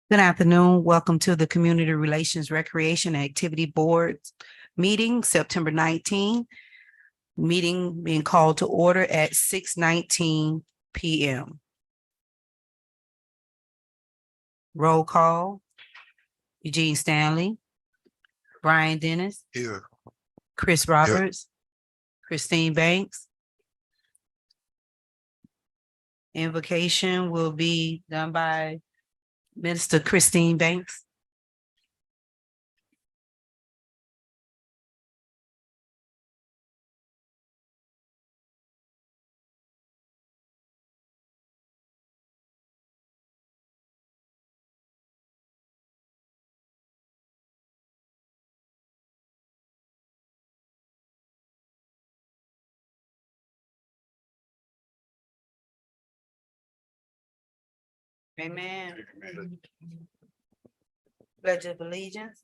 Good afternoon. Welcome to the Community Relations Recreation and Activity Board meeting, September 19. Meeting being called to order at 6:19 p.m. Roll call. Eugene Stanley, Brian Dennis, Here. Chris Roberts, Christine Banks. Invocation will be done by Minister Christine Banks. Amen. Pledge of allegiance.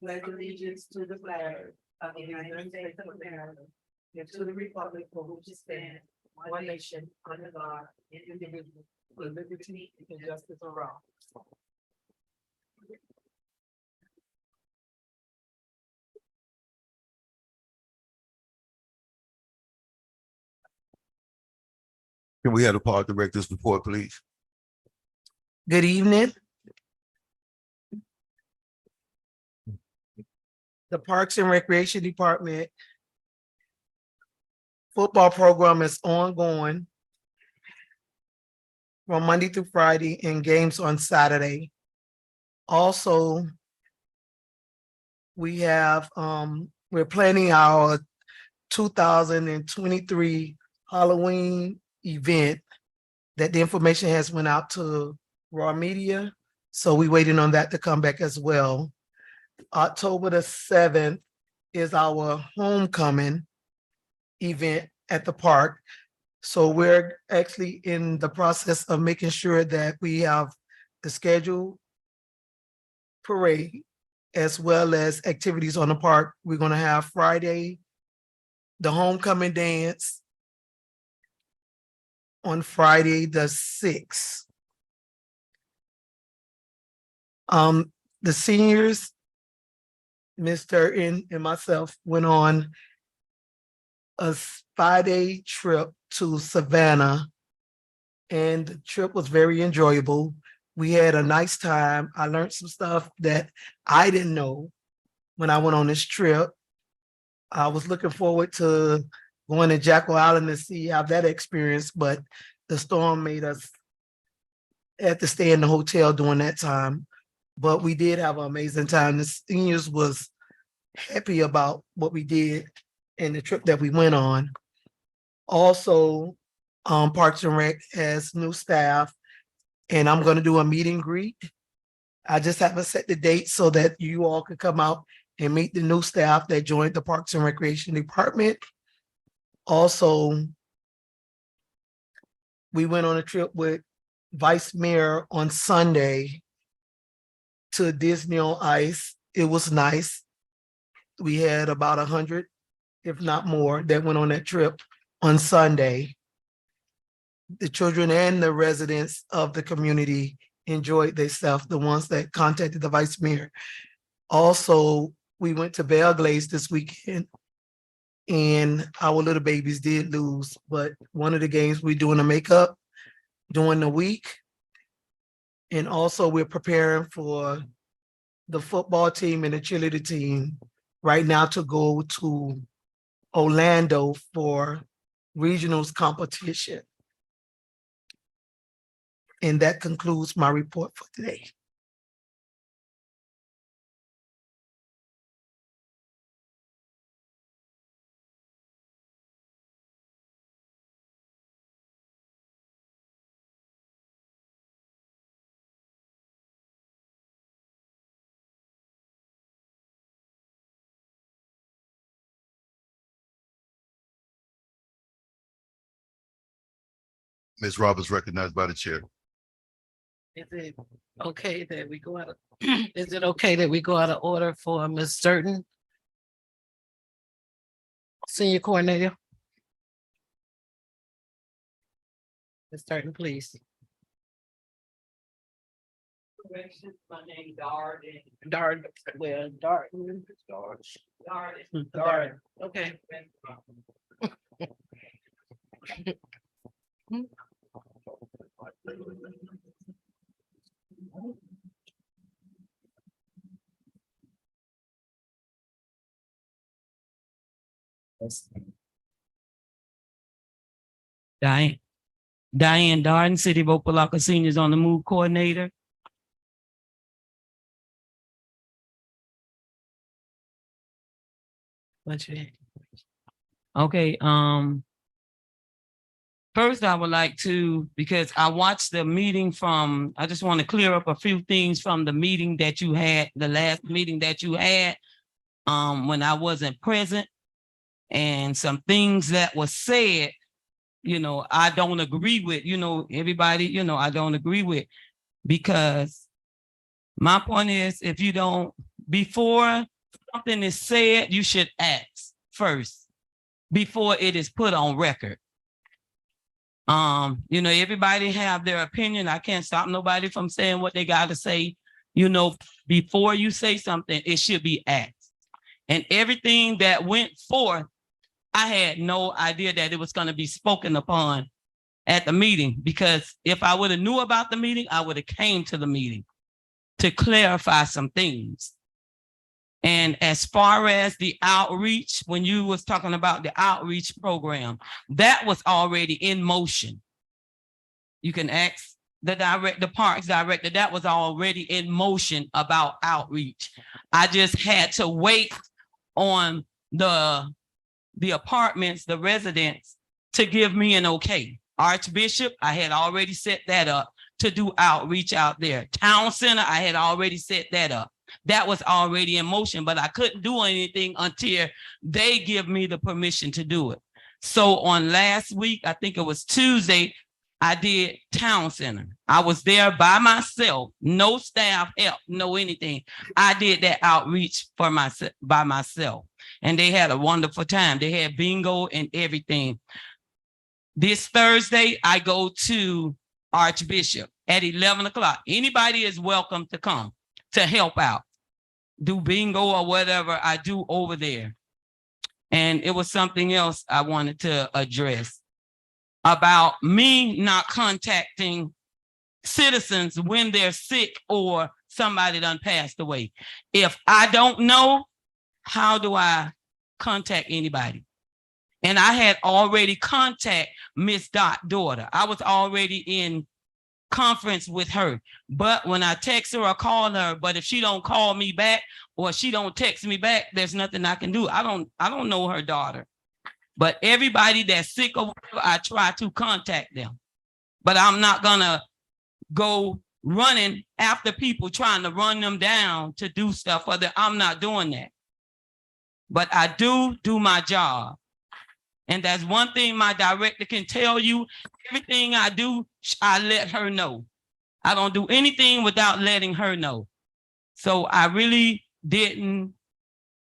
Pledge allegiance to the flag of the United States of America and to the republic for which it stands, one nation, under God, indivisible, with liberty and justice for all. Can we have the park director's report, please? Good evening. The Parks and Recreation Department football program is ongoing from Monday through Friday and games on Saturday. Also, we have, we're planning our 2023 Halloween event that the information has went out to Raw Media. So we waiting on that to come back as well. October the 7th is our homecoming event at the park. So we're actually in the process of making sure that we have the scheduled parade as well as activities on the park. We're gonna have Friday, the homecoming dance on Friday the 6th. The seniors, Ms. Turton and myself went on a 5-day trip to Savannah, and the trip was very enjoyable. We had a nice time. I learned some stuff that I didn't know when I went on this trip. I was looking forward to going to Jackal Island to see how that experience, but the storm made us have to stay in the hotel during that time. But we did have an amazing time. The seniors was happy about what we did and the trip that we went on. Also, Parks and Rec has new staff, and I'm gonna do a meet and greet. I just haven't set the date so that you all could come out and meet the new staff that joined the Parks and Recreation Department. Also, we went on a trip with Vice Mayor on Sunday to Disney on Ice. It was nice. We had about 100, if not more, that went on that trip on Sunday. The children and the residents of the community enjoyed themselves, the ones that contacted the vice mayor. Also, we went to Belle Glaze this weekend, and our little babies did lose, but one of the games we're doing the makeup during the week. And also we're preparing for the football team and the cheerleader team right now to go to Orlando for regionals competition. And that concludes my report for today. Ms. Roberts recognized by the chair. Is it okay that we go out of, is it okay that we go out of order for Ms. Sturton? Senior coordinator? Ms. Sturton, please. Correction, my name Darden. Darn, well, darn. Darden. Darn, okay. Diane Darden, City of Opa-locka Seniors on the Move Coordinator. What you had? Okay, first I would like to, because I watched the meeting I just want to clear up a few things from the meeting that you had, the last meeting that you had, when I wasn't present, and some things that was said, I don't agree with, everybody, I don't agree with, because my point is, if you don't, before something is said, you should ask first before it is put on record. Everybody have their opinion. I can't stop nobody from saying what they got to say. Before you say something, it should be asked. And everything that went forth, I had no idea that it was going to be spoken upon at the meeting, because if I would have knew about the meeting, I would have came to the meeting to clarify some things. And as far as the outreach, when you was talking about the outreach program, that was already in motion. You can ask the parks director, that was already in motion about outreach. I just had to wait on the apartments, the residents, to give me an okay. Archbishop, I had already set that up to do outreach out there. Town Center, I had already set that up. That was already in motion, but I couldn't do anything until they give me the permission to do it. So on last week, I think it was Tuesday, I did Town Center. I was there by myself, no staff help, no anything. I did that outreach by myself, and they had a wonderful time. They had bingo and everything. This Thursday, I go to Archbishop at 11 o'clock. Anybody is welcome to come to help out, do bingo or whatever I do over there. And it was something else I wanted to address about me not contacting citizens when they're sick or somebody done passed away. If I don't know, how do I contact anybody? And I had already contacted Miss Dot's daughter. I was already in conference with her, but when I text her or call her, but if she don't call me back or she don't text me back, there's nothing I can do. I don't know her daughter, but everybody that's sick or whatever, I try to contact them, but I'm not gonna go running after people trying to run them down to do stuff for them. I'm not doing that, but I do my job. And that's one thing my director can tell you. Everything I do, I let her know. I don't do anything without letting her know. So I really didn't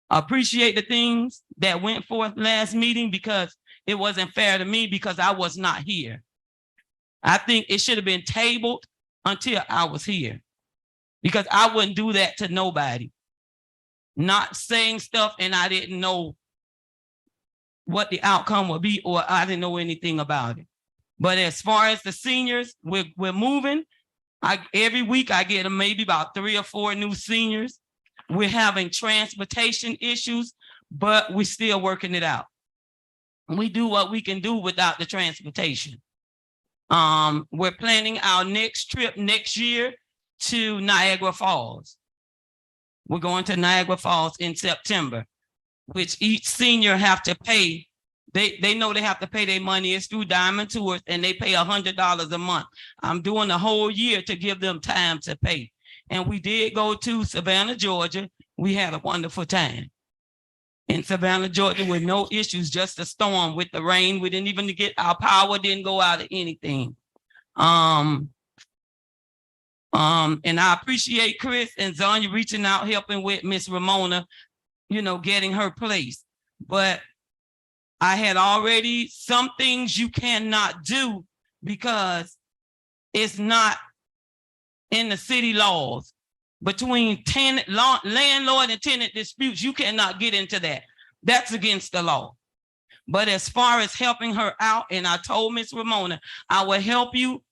appreciate the things that went forth last meeting, because it wasn't fair to me, because I was not here. I think it should have been tabled until I was here, because I wouldn't do that to nobody. Not saying stuff and I didn't know what the outcome would be, or I didn't know anything about it. But as far as the seniors, we're moving. Every week I get maybe about 3 or 4 new seniors. We're having transportation issues, but we're still working it out. We do what we can do without the transportation. We're planning our next trip next year to Niagara Falls. We're going to Niagara Falls in September, which each senior have to pay. They know they have to pay their money. It's through Diamond Tours, and they pay $100 a month. I'm doing the whole year to give them time to pay. And we did go to Savannah, Georgia. We had a wonderful time in Savannah, Georgia, with no issues, just a storm with the rain. We didn't even get our power, didn't go out of anything. And I appreciate Chris and Zonya reaching out, helping with Miss Ramona, getting her place. But I had already, some things you cannot do because it's not in the city laws between landlord and tenant disputes. You cannot get into that. That's against the law. But as far as helping her out, and I told Miss Ramona, I will help you,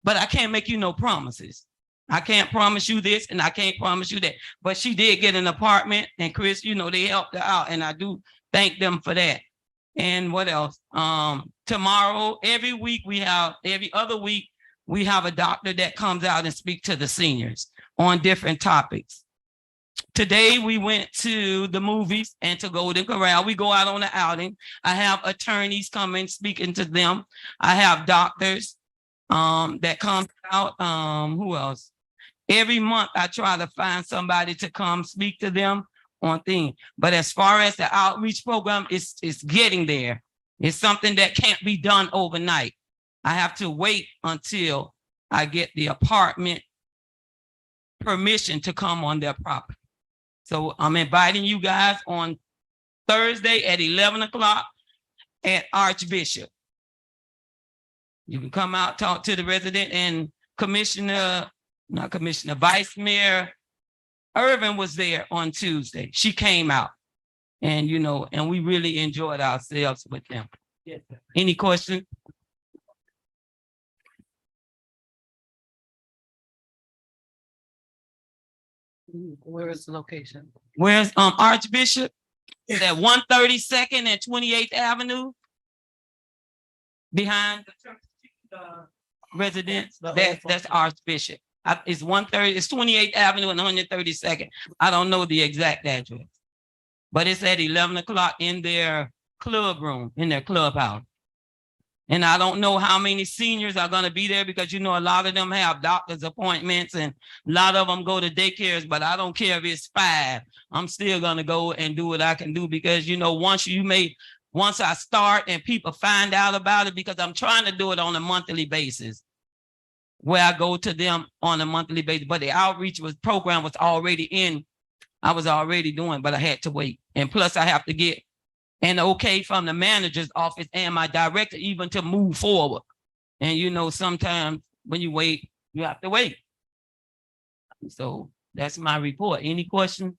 but I can't make you no promises. I can't promise you this and I can't promise you that. But she did get an apartment, and Chris, they helped her out, and I do thank them for that. And what else? Tomorrow, every other week, we have a doctor that comes out and speak to the seniors on different topics. Today, we went to the movies and to Golden Corral. We go out on an outing. I have attorneys coming, speaking to them. I have doctors that come out. Who else? Every month, I try to find somebody to come speak to them on things. But as far as the outreach program, it's getting there. It's something that can't be done overnight. I have to wait until I get the apartment permission to come on their property. So I'm inviting you guys on Thursday at 11 o'clock at Archbishop. You can come out, talk to the resident, and Vice Mayor Irvin was there on Tuesday. She came out, and and we really enjoyed ourselves with them. Yes. Any questions? Where is the location? Where's Archbishop? Is at 132nd and 28th Avenue, behind the residence. That's Archbishop. It's 130. It's 28th Avenue and 132nd. I don't know the exact address, but it's at 11 o'clock in their club room, in their clubhouse. And I don't know how many seniors are going to be there, because a lot of them have doctor's appointments and a lot of them go to daycares, but I don't care if it's 5. I'm still going to go and do what I can do, because once I start and people find out about it, because I'm trying to do it on a monthly basis, where I go to them on a monthly basis. But the outreach program was already in. I was already doing, but I had to wait. And plus I have to get an okay from the manager's office and my director even to move forward. And sometimes when you wait, you have to wait. So that's my report. Any questions?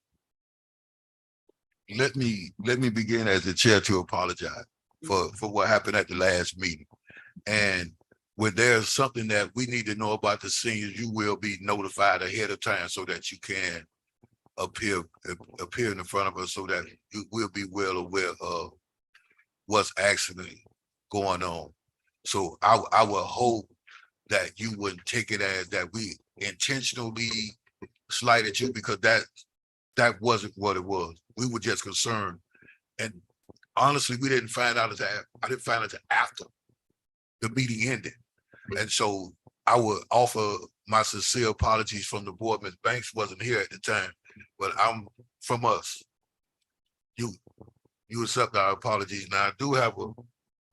Let me begin as the chair to apologize for what happened at the last meeting. And when there's something that we need to know about the seniors, you will be notified ahead of time so that you can appear in front of us, so that you will be well aware of what's actually going on. So I would hope that you wouldn't take it as that we intentionally slighted you, because that wasn't what it was. We were just concerned. And honestly, I didn't find out until after the meeting ended. And so I would offer my sincere apologies from the board. Ms. Banks wasn't here at the time, but I'm from us. You accept our apologies. Now I do have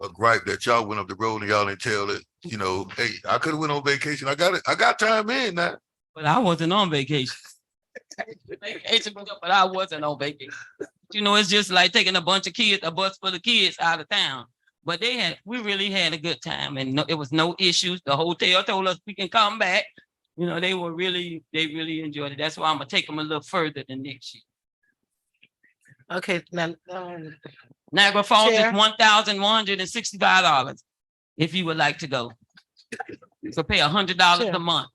a gripe that y'all went up the road and y'all didn't tell it, hey, I could have went on vacation. I got time in now. But I wasn't on vacation. But I wasn't on vacation. It's just like taking a bus full of kids out of town. But we really had a good time, and it was no issues. The hotel told us we can come back. They really enjoyed it. That's why I'm gonna take them a little further than next year. Okay, now Niagara Falls Chair. is $1,165 if you would like to go. So pay $100 a month.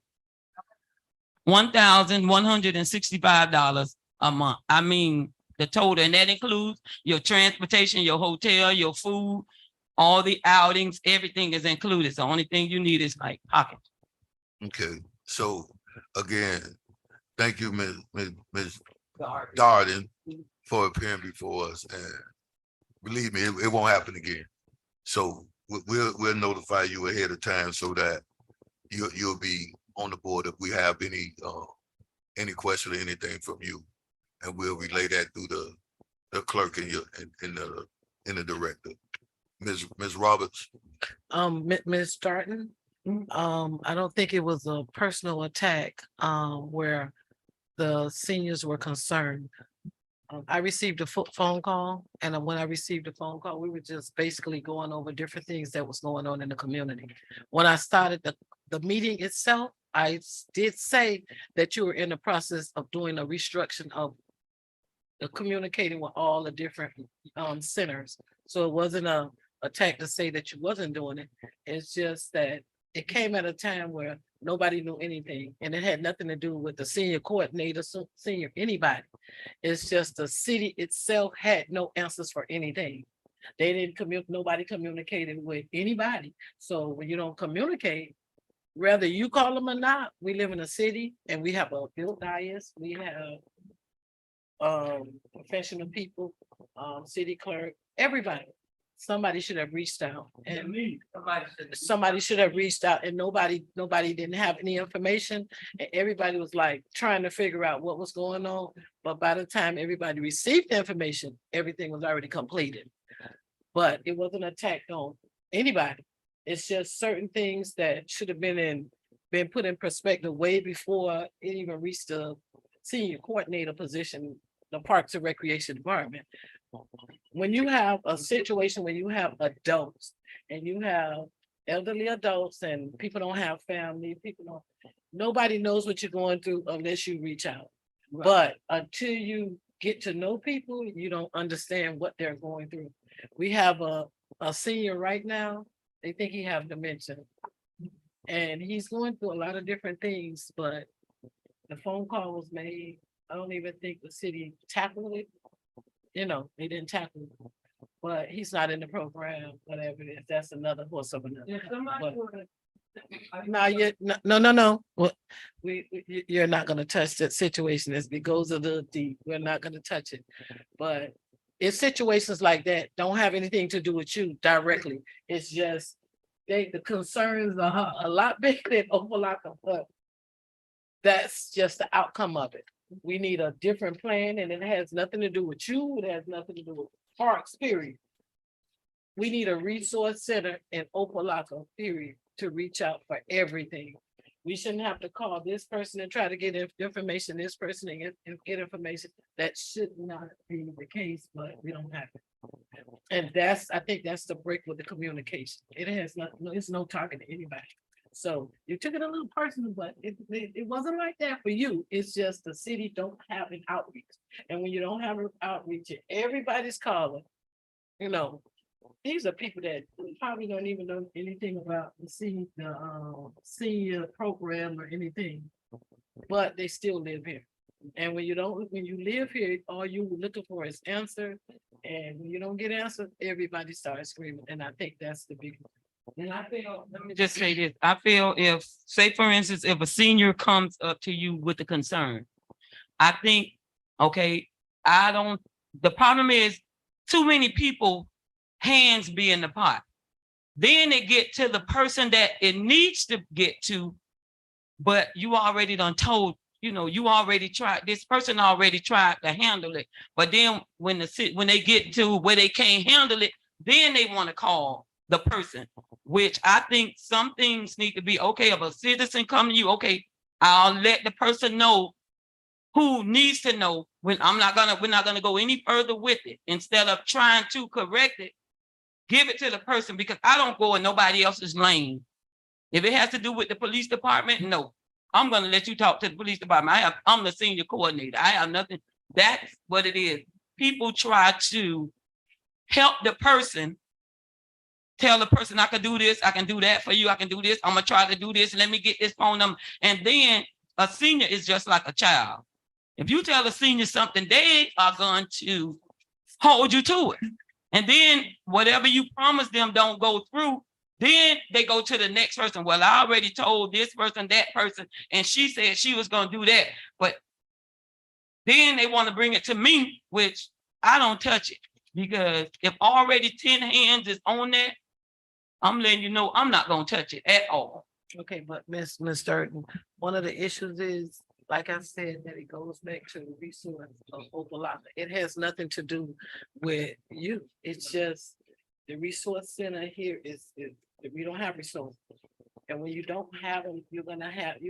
$1,165 a month. I mean, the total, and that includes your transportation, your hotel, your food, all the outings, everything is included. So the only thing you need is like pocket. Okay, so again, thank you, Ms. Darden, for appearing before us, and believe me, it won't happen again. So we'll notify you ahead of time so that you'll be on the board if we have any question or anything from you, and we'll relay that through the clerk and the director. Ms. Roberts. Ms. Starton, I don't think it was a personal attack where the seniors were concerned. I received a phone call, and when I received a phone call, we were just basically going over different things that was going on in the community. When I started the meeting itself, did say that you were in the process of doing a restructuring of communicating with all the different centers. So it wasn't a attack to say that you wasn't doing it. It's just that it came at a time where nobody knew anything, and it had nothing to do with the senior coordinator, senior anybody. It's just the city itself had no answers for anything. They didn't nobody communicated with anybody. So when you don't communicate, whether you call them or not, we live in a city and we have a built dais, we have professional people, city clerk, everybody. Somebody should have reached out, and somebody should have reached out, and nobody didn't have any information. And everybody was like trying to figure out what was going on. But by the time everybody received the information, everything was already completed. But it wasn't attacked on anybody. It's just certain things that should have been put in perspective way before it even reached the senior coordinator position, the Parks and Recreation Department. When you have a situation where you have adults and you have elderly adults and people don't have family, nobody knows what you're going through unless you reach out. Right. But until you get to know people, you don't understand what they're going through. We have a senior right now, they think he have dementia. And he's going through a lot of different things, but the phone call was made. I don't even think the city tackled it. They didn't tackle it. But he's not in the program, whatever it is. That's another horse of another. No. Well, you're not gonna touch that situation. As it goes a little deep, we're not gonna touch it. But it's situations like that don't have anything to do with you directly. It's just the concerns are a lot bigger than Opa-locka, but that's just the outcome of it. We need a different plan, and it has nothing to do with you. It has nothing to do with parks, period. We need a resource center in Opa-locka, period, to reach out for everything. We shouldn't have to call this person and try to get information, this person and get information. That should not be the case, but we don't have it. And I think that's the break with the communication. It has it's no talking to anybody. So you took it a little personal, but it wasn't like that for you. It's just the city don't have an outreach. And when you don't have an outreach, everybody's calling, these are people that probably don't even know anything about the senior program or anything, but they still live here. And when you live here, all you looking for is answer. And when you don't get answers, everybody starts screaming. And I think that's the big one. And I feel, let me just say this, I feel if, say for instance, if a senior comes up to you with a concern, I think, okay, the problem is too many people hands be in the pot. Then it get to the person that it needs to get to, but you already done told, you already tried, this person already tried to handle it. But then when they get to where they can't handle it, then they want to call the person, which I think some things need to be, okay, if a citizen come to you, okay, I'll let the person know who needs to know when we're not gonna go any further with it. Instead of trying to correct it, give it to the person, because I don't go in nobody else's lane. If it has to do with the police department, no, I'm gonna let you talk to the police department. I'm the senior coordinator. I have nothing. That's what it is. People try to help the person, tell the person I can do this, I can do that for you, I can do this, I'm gonna try to do this, let me get this phone number. And then a senior is just like a child. If you tell a senior something, they are going to hold you to it. And then whatever you promise them don't go through, then they go to the next person. Well, I already told this person, that person, and she said she was going to do that. But then they want to bring it to me, which I don't touch it. Because if already 10 hands is on that, I'm letting you know I'm not going to touch it at all. Okay, but Ms. Durden, one of the issues is, like I said, that it goes back to the resource of Opa-locka. It has nothing to do with you. It's just the resource center here is we don't have resources. And when you don't have them, you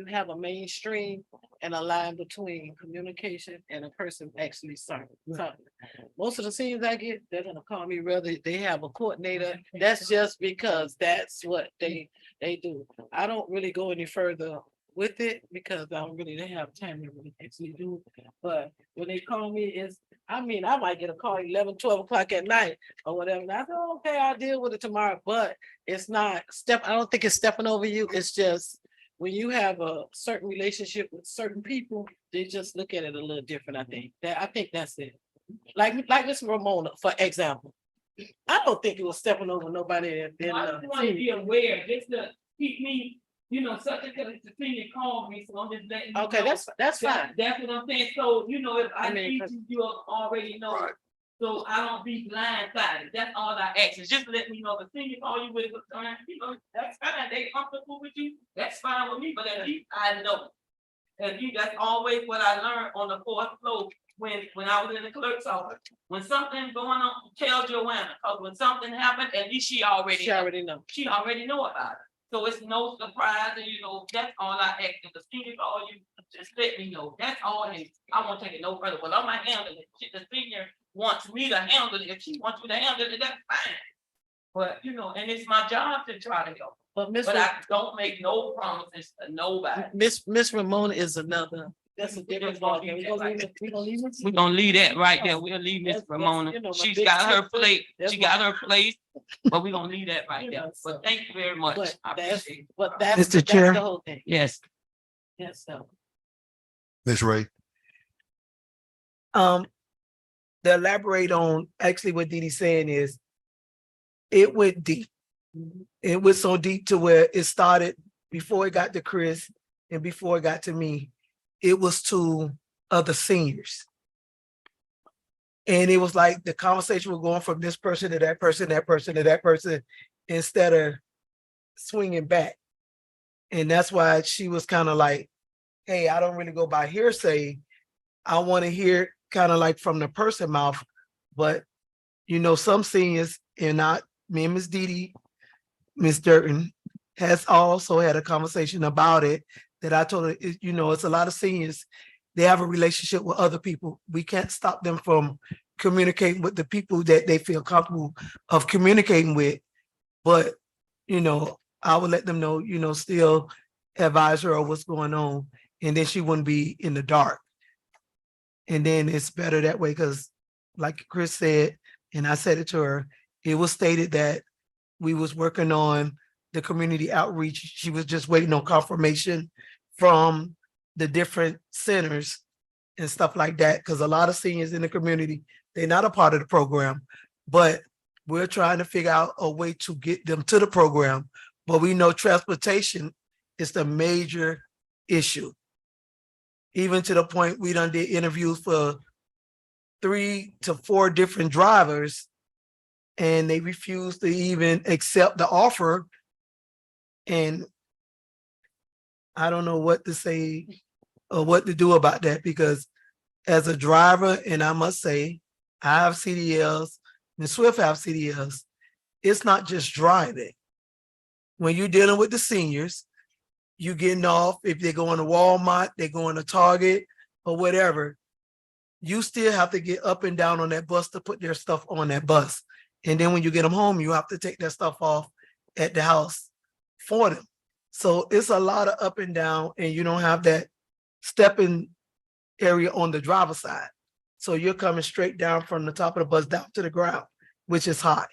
have a mainstream and a line between communication and a person actually talking. Most of the seniors I get, they're gonna call me whether they have a coordinator. That's just because that's what they do. I don't really go any further with it because I don't really have time to really actually do it. But when they call me, I might get a call 11, 12 o'clock at night or whatever. And I said, okay, I'll deal with it tomorrow. But it's not I don't think it's stepping over you. It's just when you have a certain relationship with certain people, they just look at it a little different, I think that's it. Like Miss Ramona, for example. I don't think it was stepping over nobody. I just want to be aware, just to keep me, such a, because the senior called me, so I'm just letting you Okay, know. that's fine. That's what I'm saying. So, if I I mean, teach you, you already know. Right. So I don't be blindsided. That's all I ask is just let me know. If the senior call you with a concern, that's fine. They comfortable with you. That's fine with me. But at least I know. And that's always what I learned on the 4th floor when I was in the clerk's office. When something going on, tell Joanna. Because when something happened, at least she already know. She already know about it. So it's no surprise, and that's all I ask. If the senior call you, just let me know. That's all, and I won't take it no further. But I'm not handling it. The senior wants me to handle it. If she wants me to handle it, that's fine. But and it's my job to try to help. But I don't make no promises to nobody. Miss Ramona is another. That's a different ballgame. We're gonna leave that right there. We'll leave Miss Ramona. She's got her plate. She got her place, but we're gonna leave that right there. But thank you very much. I appreciate it. But that's Mr. Chair. the whole thing. Yes. Yes, so. Ms. Ray, To elaborate on actually what Dee Dee's saying is, it went deep. It was so deep to where it started before it got to Chris and before it got to me. It was to other seniors. And it was like the conversation was going from this person to that person, that person to that person, instead of swinging back. And that's why she was kind of like, hey, I don't really go by hearsay. I want to hear kind of like from the person mouth. But, some seniors, and not me and Miss Dee Dee, Miss Durton has also had a conversation about it that I told her, it's a lot of seniors. They have a relationship with other people. We can't stop them from communicating with the people that they feel comfortable of communicating with. But, I would let them know, still advise her of what's going on. And then she wouldn't be in the dark. And then it's better that way because like Chris said, and I said it to her, it was stated that we was working on the community outreach. She was just waiting on confirmation from the different centers and stuff like that. Because a lot of seniors in the community, they're not a part of the program, but we're trying to figure out a way to get them to the program. But we know transportation is the major issue. Even to the point we done did interviews for 3 to 4 different drivers, and they refused to even accept the offer. And I don't know what to say or what to do about that, because as a driver, and I must say, I have CDLs, and Swift have CDLs, it's not just driving. When you're dealing with the seniors, you getting off, if they're going to Walmart, they're going to Target or whatever, you still have to get up and down on that bus to put their stuff on that bus. And then when you get them home, you have to take that stuff off at the house for them. So it's a lot of up and down, and you don't have that stepping area on the driver's side. So you're coming straight down from the top of the bus down to the ground, which is high.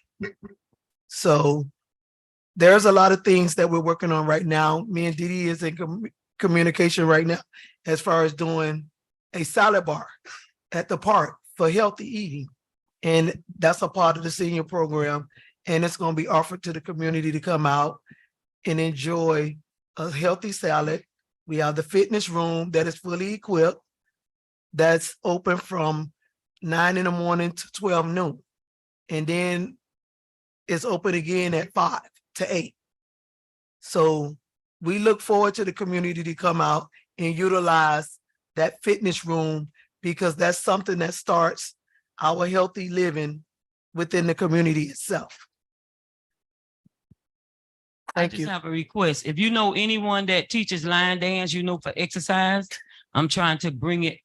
So there's a lot of things that we're working on right now. Me and Dee Dee is in communication right now as far as doing a salad bar at the park for healthy eating. And that's a part of the senior program. And it's going to be offered to the community to come out and enjoy a healthy salad. We have the fitness room that is fully equipped. That's open from 9 in the morning to 12 noon. And then it's open again at 5 to 8. So we look forward to the community to come out and utilize that fitness room, because that's something that starts our healthy living within the community itself. I just have a request. If you know anyone that teaches line dance, for exercise, I'm trying to bring it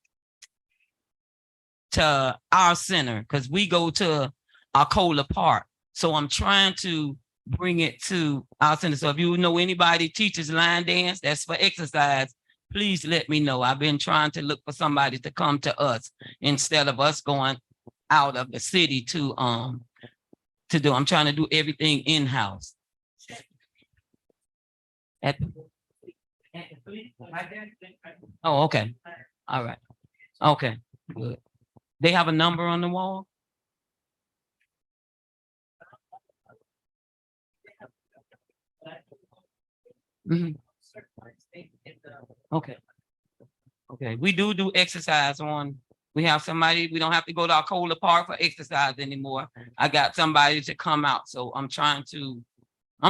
to our center because we go to Arcola Park. So I'm trying to bring it to our center. So if you know anybody teaches line dance, that's for exercise, please let me know. I've been trying to look for somebody to come to us instead of us going out of the city to do. I'm trying to do everything in-house. Oh, okay. All right. Okay, good. They have a number on the wall? Mhm. Okay. Okay, we do exercise on, we have somebody, we don't have to go to our Kohler Park for exercise anymore. I got somebody to come out, so I'm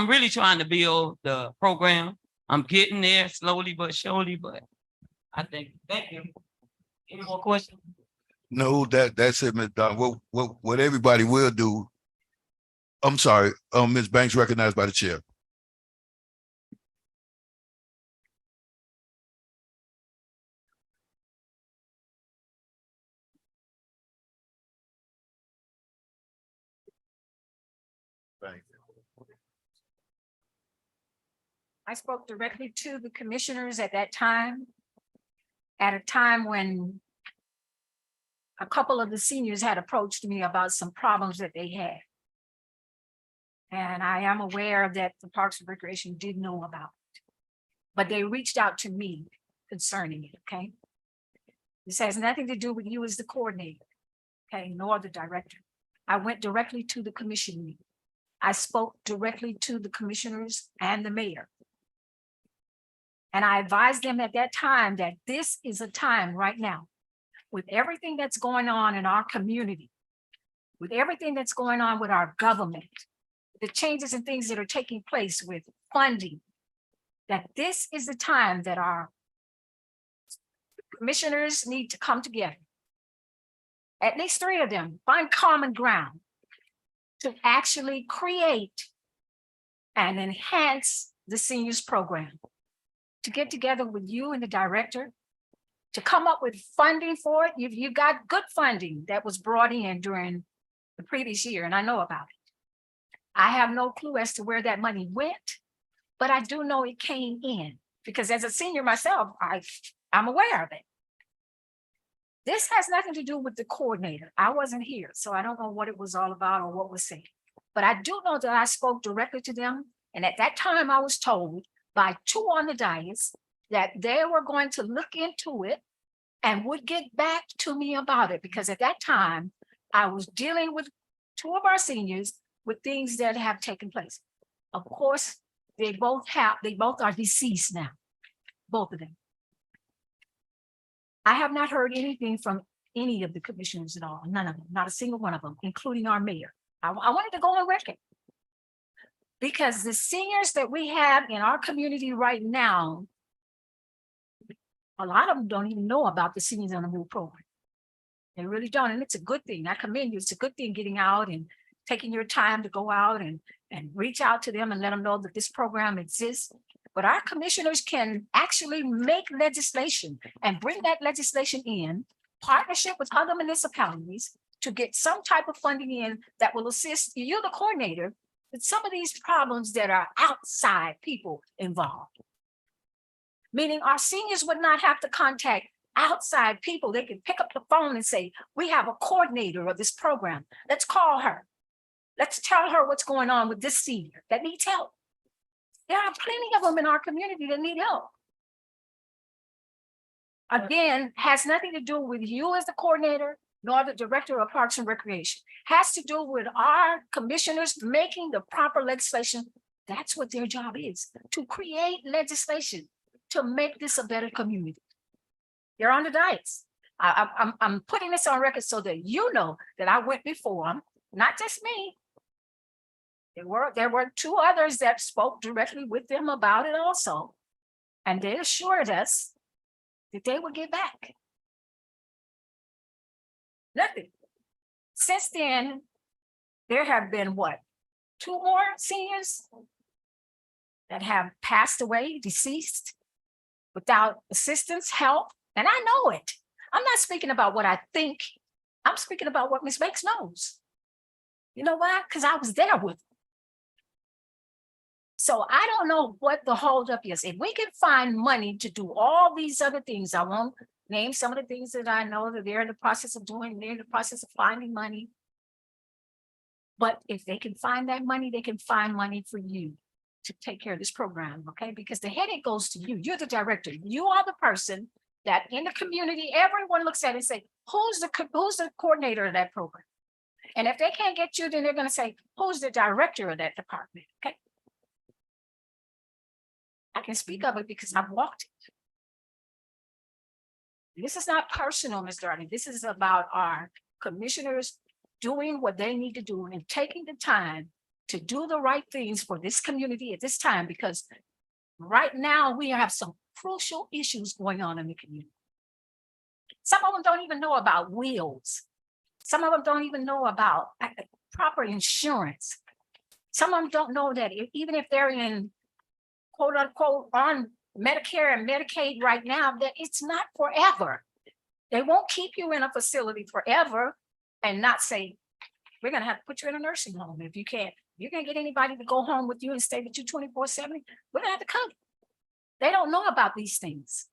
really trying to build the program. I'm getting there slowly but surely, but I think, thank you. Any more questions? No, that's it, Ms. Don. What everybody will do. I'm sorry, Ms. Banks recognized by the chair. Thank you. I spoke directly to the commissioners at that time, at a time when a couple of the seniors had approached me about some problems that they had. And I am aware that the Parks and Recreation did know about it, but they reached out to me concerning it, okay? This has nothing to do with you as the coordinator, okay, nor the director. I went directly to the commission meeting. I spoke directly to the commissioners and the mayor. And I advised them at that time that this is a time right now, with everything that's going on in our community, with everything that's going on with our government, the changes and things that are taking place with funding, that this is the time that our commissioners need to come together. At least 3 of them, find common ground to actually create and enhance the seniors program, to get together with you and the director, to come up with funding for it. You've got good funding that was brought in during the previous year, and I know about it. I have no clue as to where that money went, but I do know it came in because as a senior myself, I'm aware of it. This has nothing to do with the coordinator. I wasn't here, so I don't know what it was all about or what was said. But I do know that I spoke directly to them. And at that time, I was told by 2 on the dais that they were going to look into it and would get back to me about it. Because at that time, I was dealing with 2 of our seniors with things that have taken place. Of course, they both are deceased now, both of them. I have not heard anything from any of the commissioners at all, none of them, not a single one of them, including our mayor. I wanted to go on record because the seniors that we have in our community right now, a lot of them don't even know about the Seniors on the Move program. They really don't, and it's a good thing. I commend you. It's a good thing getting out and taking your time to go out and reach out to them and let them know that this program exists. But our commissioners can actually make legislation and bring that legislation in partnership with other municipalities to get some type of funding in that will assist you, the coordinator, with some of these problems that are outside people involved. Meaning our seniors would not have to contact outside people. They can pick up the phone and say, we have a coordinator of this program. Let's call her. Let's tell her what's going on with this senior that needs help. There are plenty of them in our community that need help. Again, has nothing to do with you as the coordinator, nor the director of Parks and Recreation. Has to do with our commissioners making the proper legislation. That's what their job is, to create legislation to make this a better community. They're on the dais. I'm putting this on record so that you know that I went before them, not just me. There were 2 others that spoke directly with them about it also. And they assured us that they would get back. Nothing. Since then, there have been what? 2 more seniors that have passed away, deceased, without assistance, help. And I know it. I'm not speaking about what I think. I'm speaking about what Ms. Banks knows. You know why? Because I was there with them. So I don't know what the holdup is. If we can find money to do all these other things, I won't name some of the things that I know that they're in the process of doing, they're in the process of finding money. But if they can find that money, they can find money for you to take care of this program, okay? Because the headache goes to you. You're the director. You are the person that in the community, everyone looks at it and say, who's the coordinator of that program? And if they can't get you, then they're gonna say, who's the director of that department, okay? I can speak of it because I've walked it. This is not personal, Mr. Darling. This is about our commissioners doing what they need to do and taking the time to do the right things for this community at this time, because right now we have some crucial issues going on in the community. Some of them don't even know about wheels. Some of them don't even know about proper insurance. Some of them don't know that even if they're in quote unquote on Medicare and Medicaid right now, that it's not forever. They won't keep you in a facility forever and not say, we're gonna have to put you in a nursing home. If you can't get anybody to go home with you and stay with you 24/7, we're gonna have to cut it. They don't know about these things.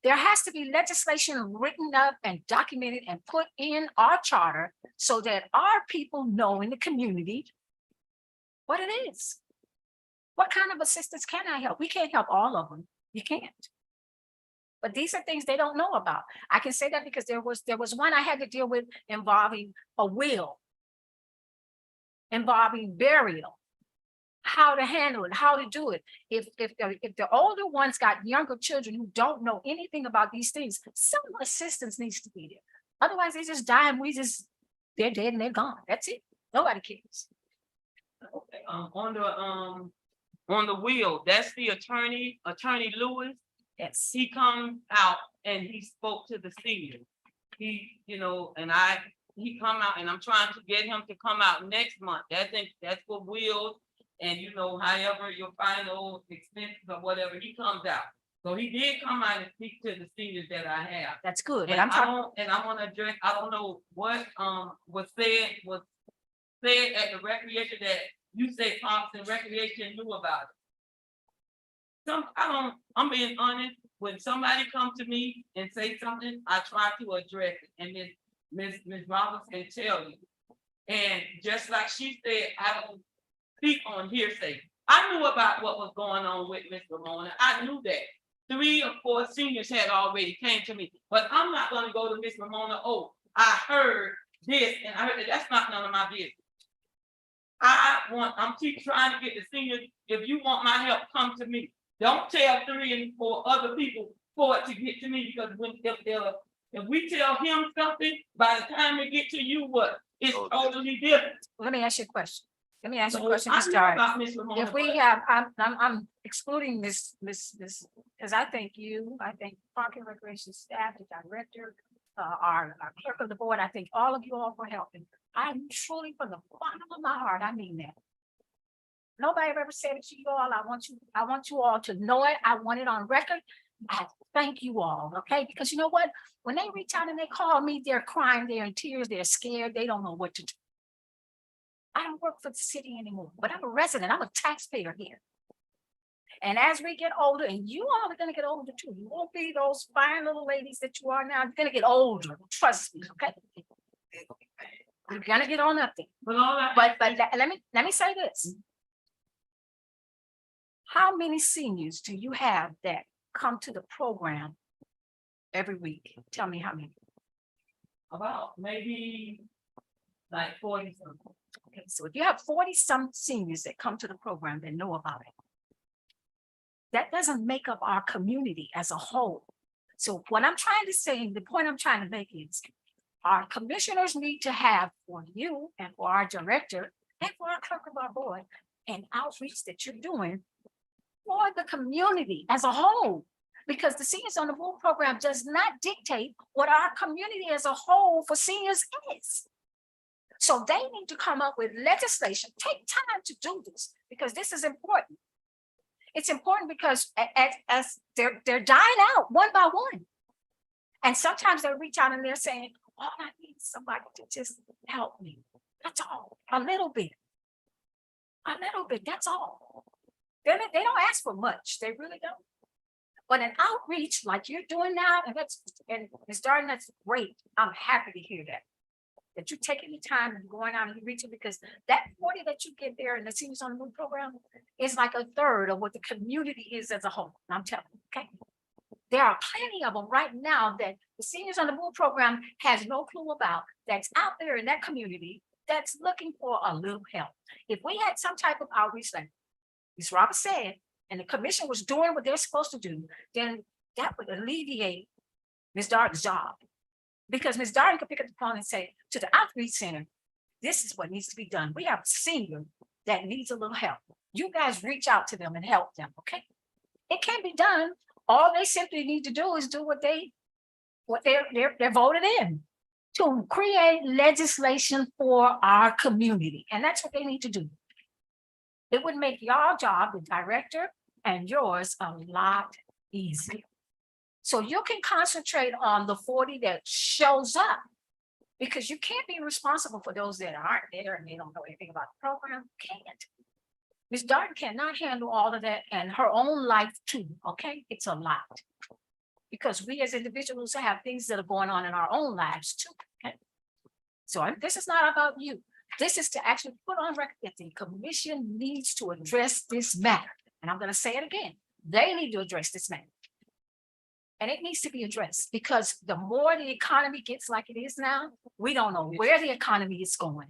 There has to be legislation written up and documented and put in our charter so that our people know in the community what it is. What kind of assistance can I help? We can't help all of them. You can't. But these are things they don't know about. I can say that because there was one I had to deal with involving a will, involving burial, how to handle it, how to do it. If the older ones got younger children who don't know anything about these things, some assistance needs to be there. Otherwise, they just die and they're dead and they're gone. That's it. Nobody cares. Okay, on the wheel, that's the attorney Lewis. Yes. He come out and he spoke to the seniors. He come out and I'm trying to get him to come out next month. That's for wheels and however your final expenses or whatever, he comes out. So he did come out and speak to the seniors that I have. That's good. And I want to address, I don't know what was said at the recreation that you say Parks and Recreation knew about it. I'm being honest, when somebody comes to me and say something, I try to address it. And Ms. Roberts can tell you. And just like she said, I don't speak on hearsay. I knew about what was going on with Ms. Ramona. I knew that. 3 or 4 seniors had already came to me, but I'm not going to go to Ms. Ramona. Oh, I heard this and I heard that. That's not none of my business. I'm keep trying to get the seniors. If you want my help, come to me. Don't tell 3 and 4 other people for it to get to me, because if we tell him something, by the time we get to you, it's totally different. Let me ask you a question. Let me ask you a question. I know about Ms. Ramona, If we have, I'm excluding this, because I think Park and Recreation staff, the director, our clerk of the board, I thank all of you all for helping. I'm truly, from the bottom of my heart, I mean that. Nobody have ever said it to you all. I want you all to know it. I want it on record. I thank you all, okay? Because you know what? When they reach out and they call me, they're crying, they're in tears, they're scared, they don't know what to do. I don't work for the city anymore, but I'm a resident, I'm a taxpayer here. And as we get older, and you all are gonna get older too, you won't be those fine little ladies that you are now, you're gonna get older, trust me, okay? You're gonna get on up there. But let me say this. How many seniors do you have that come to the program every week? Tell me how many. About maybe like 40 something. Okay, so if you have 40 some seniors that come to the program that know about it, that doesn't make up our community as a whole. So what I'm trying to say, the point I'm trying to make is our commissioners need to have, for you and for our director and for our clerk of our board, an outreach that you're doing for the community as a whole, because the Seniors on the Move program does not dictate what our community as a whole for seniors is. So they need to come up with legislation, take time to do this, because this is important. It's important because as they're dying out one by one. And sometimes they reach out and they're saying, all I need is somebody to just help me. That's all, a little bit, that's all. They don't ask for much. They really don't. But an outreach like you're doing now, and Ms. Darden, that's great. I'm happy to hear that. That you're taking the time and going out and you're reaching, because that 40 that you get there in the Seniors on the Move program is like a third of what the community is as a whole. I'm telling you, okay? There are plenty of them right now that the Seniors on the Move program has no clue about, that's out there in that community that's looking for a little help. If we had some type of outreach like Ms. Roberts said, and the commission was doing what they're supposed to do, then that would alleviate Ms. Darden's job. Because Ms. Darden could pick up the phone and say to the outreach center, this is what needs to be done. We have a senior that needs a little help. You guys reach out to them and help them, okay? It can be done. All they simply need to do is do what they're voted in, to create legislation for our community. And that's what they need to do. It would make your job, the director, and yours a lot easier. So you can concentrate on the 40 that shows up, because you can't be responsible for those that aren't there and they don't know anything about the program. Can't. Ms. Darden cannot handle all of that and her own life too, okay? It's a lot. Because we as individuals have things that are going on in our own lives too, okay? So this is not about you. This is to actually put on record that the commission needs to address this matter. And I'm going to say it again. They need to address this matter. And it needs to be addressed, because the more the economy gets like it is now, we don't know where the economy is going.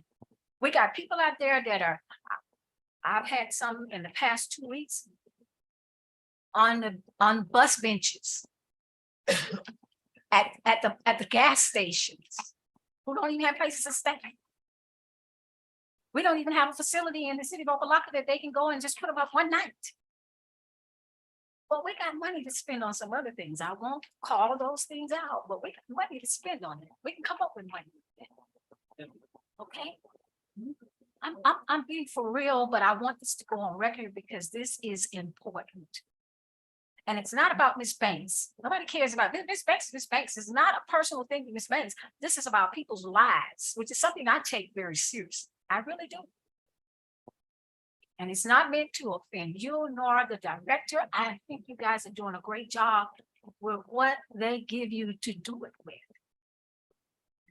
We got people out there that are, I've had some in the past 2 weeks on bus benches at the gas stations, who don't even have places to stay. We don't even have a facility in the city of Opa-locka that they can go and just put them up one night. But we got money to spend on some other things. I won't call those things out, but we got money to spend on it. We can come up with money. Okay? I'm being for real, but I want this to go on record because this is important. And it's not about Ms. Banks. Nobody cares about Ms. Banks. Ms. Banks is not a personal thing to Ms. Banks. This is about people's lives, which is something I take very seriously. I really do. And it's not meant to offend you nor the director. I think you guys are doing a great job with what they give you to do it with.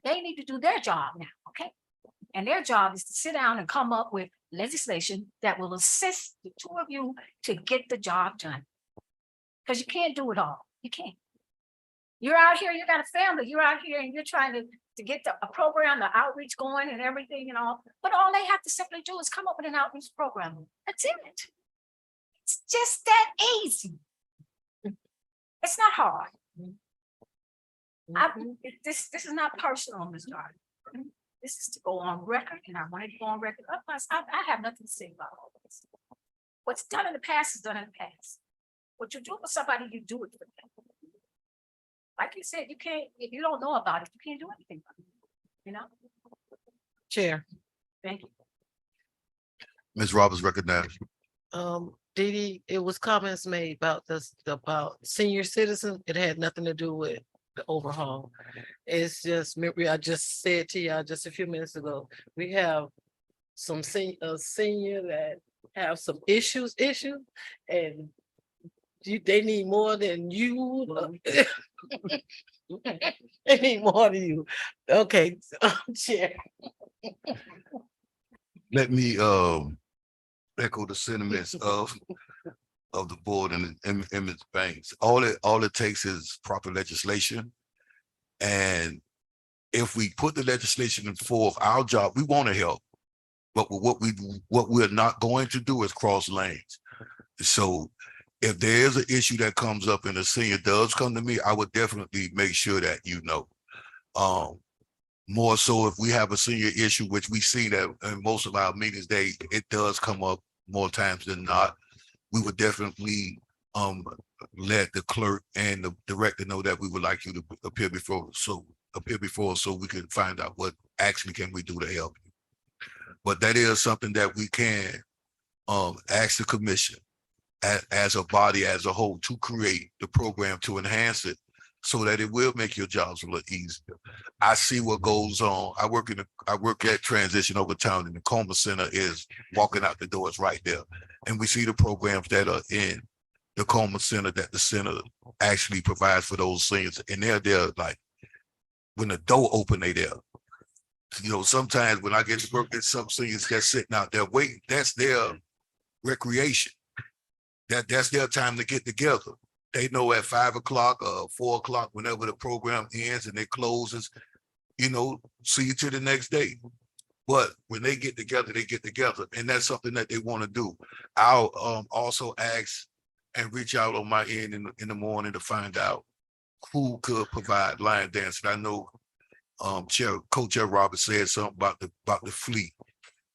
They need to do their job now, okay? And their job is to sit down and come up with legislation that will assist the two of you to get the job done. Because you can't do it all. You can't. You're out here, you got a family, you're out here and you're trying to get a program, the outreach going and everything and all. But all they have to simply do is come up with an outreach program. That's it. It's just that easy. It's not hard. This is not personal, Ms. Darden. This is to go on record, and I wanted to go on record. Otherwise, I have nothing to say about all this. What's done in the past is done in the past. What you do for somebody, you do it for them. Like you said, you can't, if you don't know about it, you can't do anything about it, you know? Chair. Thank you. Ms. Roberts recognized. Dee Dee, it was comments made about this, about senior citizens. It had nothing to do with the overhaul. It's just, remember, I just said to y'all just a few minutes ago, we have some senior that have some issues, and they need more than you. They need more than you. Okay, Chair. Let me echo the sentiments of the board and Ms. Banks. All it takes is proper legislation. And if we put the legislation in forth, our job, we want to help. But what we're not going to do is cross lanes. So if there is an issue that comes up and a senior does come to me, I would definitely make sure that you know. More so if we have a senior issue, which we see that in most of our meetings, it does come up more times than not. We would definitely let the clerk and the director know that we would like you to appear before so we can find out what actually can we do to help you. But that is something that we can ask the commission as a body, as a whole, to create the program to enhance it so that it will make your jobs a little easier. I see what goes on. I work at Transition over town, and the Coma Center is walking out the doors right there. and we see the programs that are in the Coma Center that the center actually provides for those seniors. And they're there like when the door open, they there. You know, sometimes when I get to work, there's some seniors that's sitting out there waiting. That's their recreation. That's their time to get together. They know at 5 o'clock or 4 o'clock, whenever the program ends and it closes, you know, see you till the next day. But when they get together, and that's something that they want to do. I'll also ask and reach out on my end in the morning to find out who could provide line dancing. I know Coach Jeff Roberts said something about the fleet.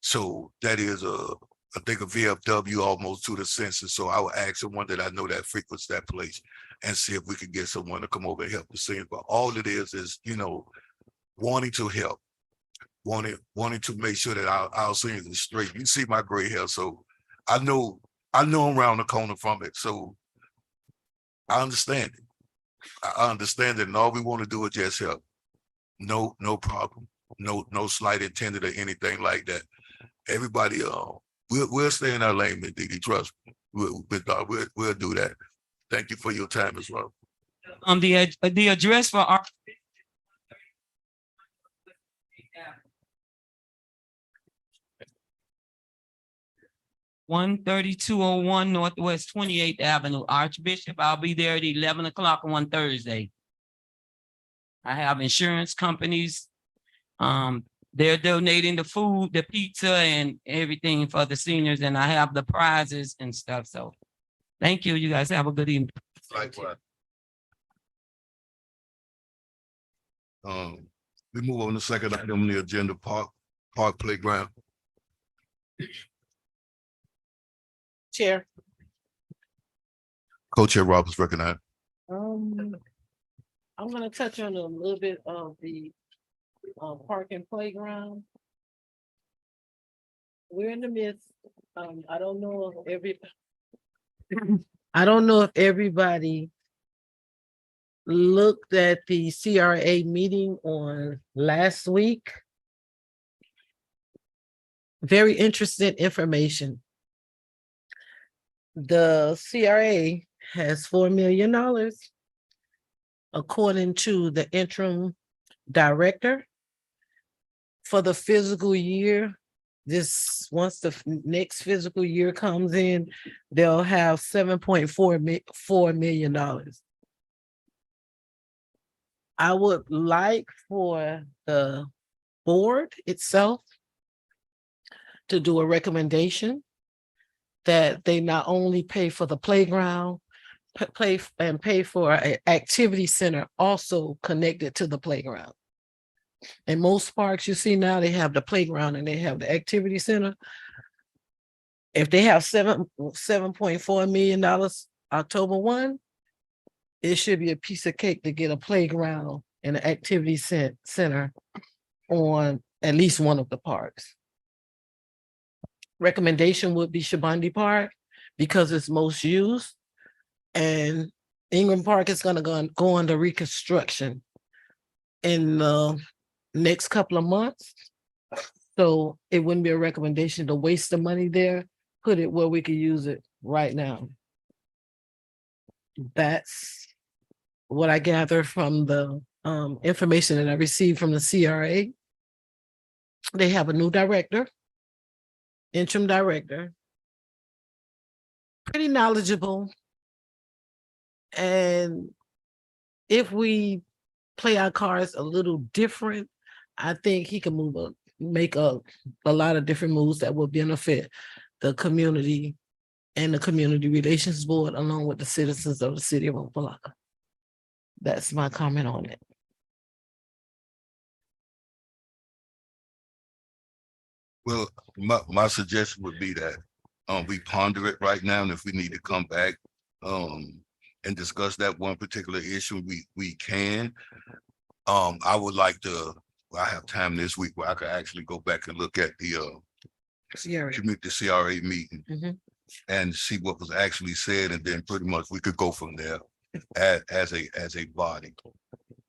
So that is I think a VFW almost to the census. So I will ask someone that I know that frequents that place and see if we can get someone to come over and help the seniors. But all it is, you know, wanting to help, wanting to make sure that our seniors are straight. You see my gray hair, so I know I'm around the corner from it. So I understand it. I understand it, and all we want to do is just help. No problem. No slight intended or anything like that. Everybody, we'll stay in our lane, Ms. Dee Dee, trust me. We'll do that. Thank you for your time as well. The address for our 13201 Northwest 28th Avenue, Archbishop. I'll be there at 11 o'clock on Thursday. I have insurance companies. They're donating the food, the pizza, and everything for the seniors, and I have the prizes and stuff. So thank you. You guys have a good evening. Likewise. We move on to the second item on the agenda, park playground. Chair. Co-Chair Roberts recognized. I'm gonna touch on a little bit of the park and playground. We're in the midst, I don't know if everybody looked at the CRA meeting on last week. Very interesting information. The CRA has $4 million, according to the interim director, for the fiscal year. Once the next fiscal year comes in, they'll have $7.4 million. I would like for the board itself to do a recommendation that they not only pay for the playground, pay for an activity center also connected to the playground. In most parks you see now, they have the playground and they have the activity center. If they have $7.4 million October 1, it should be a piece of cake to get a playground and an activity center on at least one of the parks. Recommendation would be Shabandi Park because it's most used, and Ingram Park is gonna go under reconstruction in the next couple of months. So it wouldn't be a recommendation to waste the money there, put it where we could use it right now. That's what I gather from the information that I received from the CRA. They have a new director, interim director, pretty knowledgeable. And if we play our cards a little different, I think he can make a lot of different moves that will benefit the community and the Community Relations Board, along with the citizens of the city of Opa-locka. That's my comment on it. Well, my suggestion would be that we ponder it right now, and if we need to come back and discuss that one particular issue, we can. I would like to. I have time this week where I could actually go back and look at the CRA meeting and see what was actually said, and then pretty much we could go from there as a body.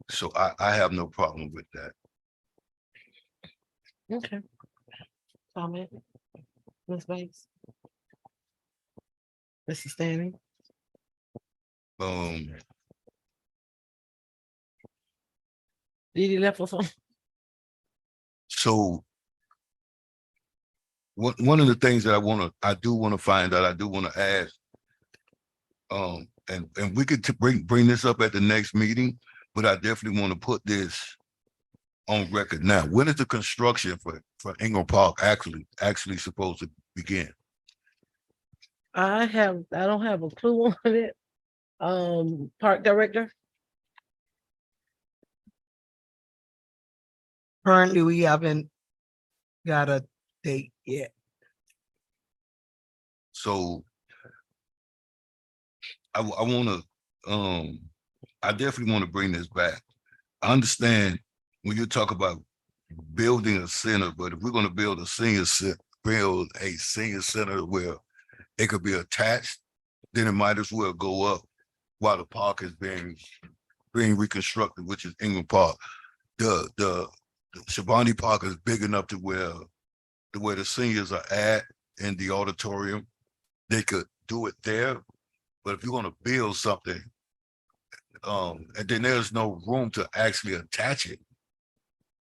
So I have no problem with that. Okay. Comment, Ms. Banks. Mr. Stanley. Did he left us on? So one of the things that I do want to find out, I do want to ask, and we could bring this up at the next meeting, but I definitely want to put this on record now. When is the construction for Ingram Park actually supposed to begin? I don't have a clue on it. Park director, Currently, we haven't got a date yet. So I want to, I definitely want to bring this back. I understand when you talk about building a center, but if we're going to build a senior center where it could be attached, then it might as well go up while the park is being reconstructed, which is Ingram Park. The Shabani Park is big enough to where the seniors are at in the auditorium. They could do it there, but if you're going to build something, and then there's no room to actually attach it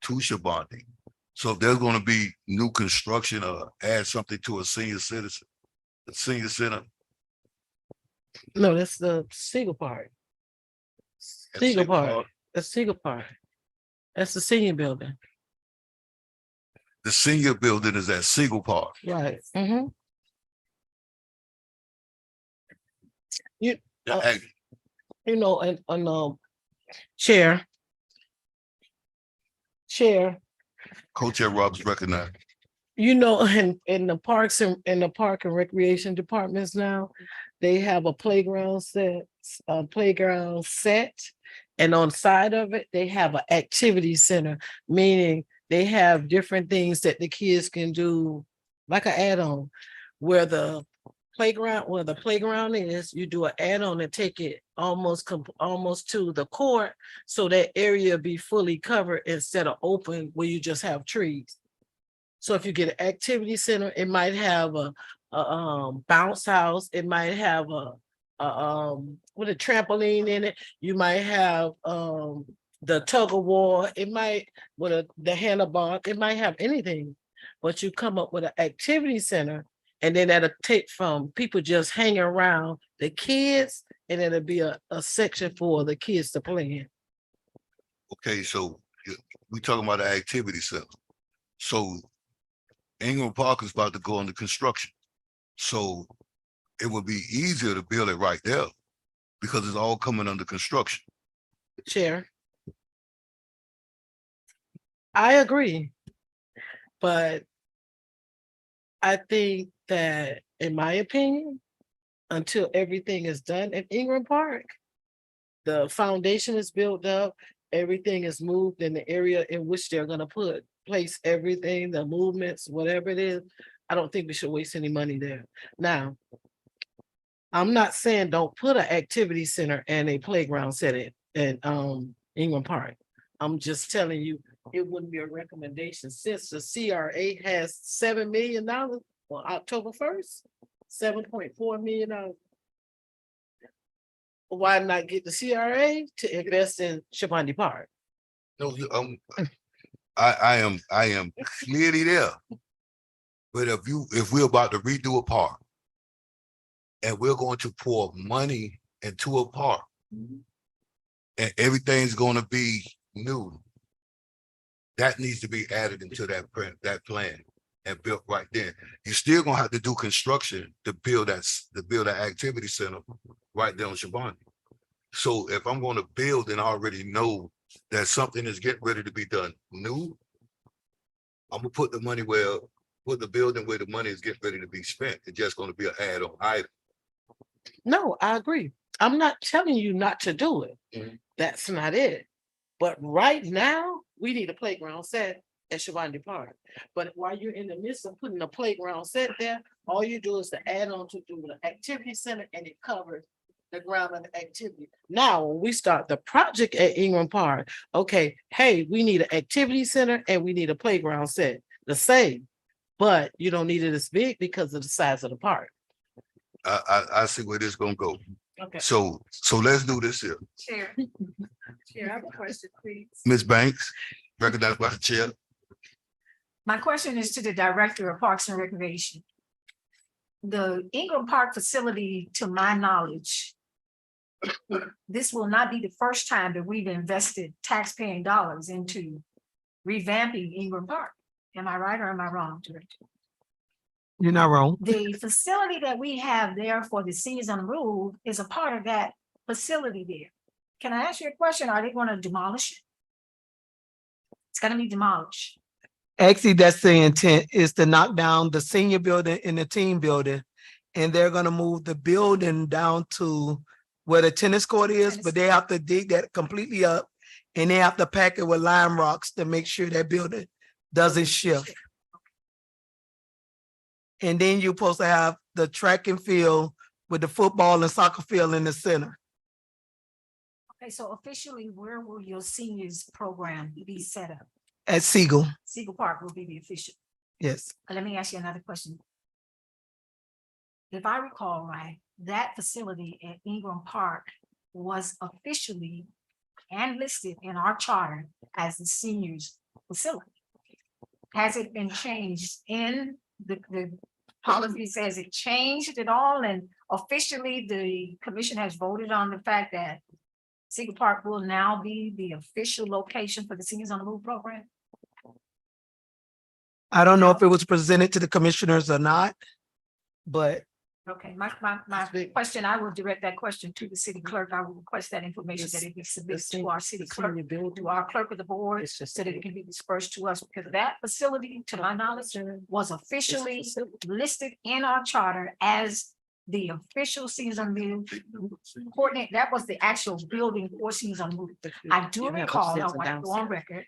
to Shabani. So if there's going to be new construction or add something to a senior center, no, that's the Siegel Park. Siegel Park, that's Siegel Park. That's the senior building. the senior building is at Siegel Park. Right. You, And you know, and chair. Co-Chair Roberts recognized. You know, in the parks and in the park and recreation departments now, they have a playground set, and on the side of it, they have an activity center, meaning they have different things that the kids can do, like an add-on, where the playground is, you do an add-on and take it almost to the court, so that area be fully covered instead of open where you just have trees. So if you get an activity center, it might have a bounce house. It might have with a trampoline in it. You might have the tug of war. It might with the handlebar. It might have anything, but you come up with an activity center, and then that'll take from people just hanging around the kids, and it'll be a section for the kids to play in. Okay, so we talking about the activity center. So Ingram Park is about to go into construction. So it would be easier to build it right there because it's all coming under construction. Chair. I agree, but I think that, in my opinion, until everything is done at Ingram Park, the foundation is built up, everything is moved in the area in which they're gonna place everything, the movements, whatever it is. I don't think we should waste any money there. Now, I'm not saying don't put an activity center and a playground set in Ingram Park. I'm just telling you, it wouldn't be a recommendation since the CRA has $7 million on October 1st, $7.4 million. Why not get the CRA to invest in Shabani Park? No, I am clearly there. But if we're about to redo a park and we're going to pour money into a park and everything's going to be new, that needs to be added into that plan and built right then. You're still gonna have to do construction to build that activity center right there on Shabani. So if I'm going to build and I already know that something is getting ready to be done new, I'm gonna put the building where the money is getting ready to be spent. It's just going to be an add-on item. No, I agree. I'm not telling you not to do it. That's not it. But right now, we need a playground set at Shabani Park. But while you're in the midst of putting a playground set there, all you do is to add on to do the activity center, and it covers the ground of the activity. Now, when we start the project at Ingram Park, okay, hey, we need an activity center and we need a playground set, the same, but you don't need it as big because of the size of the park. I see where this gonna go. Okay. So let's do this here. Chair. Chair, I have a question, please. Ms. Banks, recognized by the chair. My question is to the Director of Parks and Recreation. The Ingram Park facility, to my knowledge, this will not be the first time that we've invested taxpaying dollars into revamping Ingram Park. Am I right or am I wrong, Director? You're not wrong. The facility that we have there for the seniors on the move is a part of that facility there. Can I ask you a question? Are they going to demolish it? It's going to be demolished. Actually, that's the intent, is to knock down the senior building and the team building. And they're gonna move the building down to where the tennis court is, but they have to dig that completely up. And they have to pack it with lime rocks to make sure that building doesn't shift. And then you're supposed to have the track and field with the football and soccer field in the center. Okay, so officially, where will your seniors program be set up? At Siegel, Siegel Park will be the official. yes. Let me ask you another question. If I recall right, that facility at Ingram Park was officially and listed in our charter as the seniors facility. Has it been changed in the policies? Has it changed at all? And officially, the commission has voted on the fact that Siegel Park will now be the official location for the Seniors on the Move program? I don't know if it was presented to the commissioners or not, but Okay, my question, I will direct that question to the city clerk. I will request that information that it be submitted to our city clerk, to our clerk of the board, so that it can be dispersed to us, because that facility, to my knowledge, was officially listed in our charter as the official Seniors on the Move coordinate. That was the actual building for Seniors on the Move. I do recall, I want to go on record,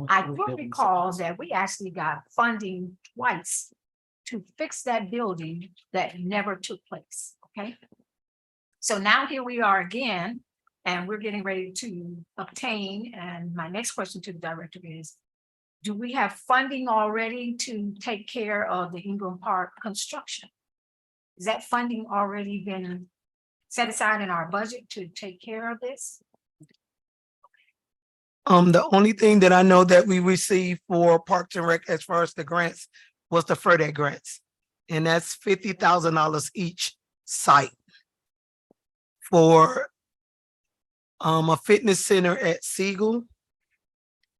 I do recall that we actually got funding twice to fix that building that never took place, okay? So now here we are again, and we're getting ready to obtain, and my next question to the director is, do we have funding already to take care of the Ingram Park construction? Is that funding already been set aside in our budget to take care of this? the only thing that I know that we received for Parks and Rec as far as the grants was the FERDAC grants. And that's $50,000 each site for a fitness center at Siegel,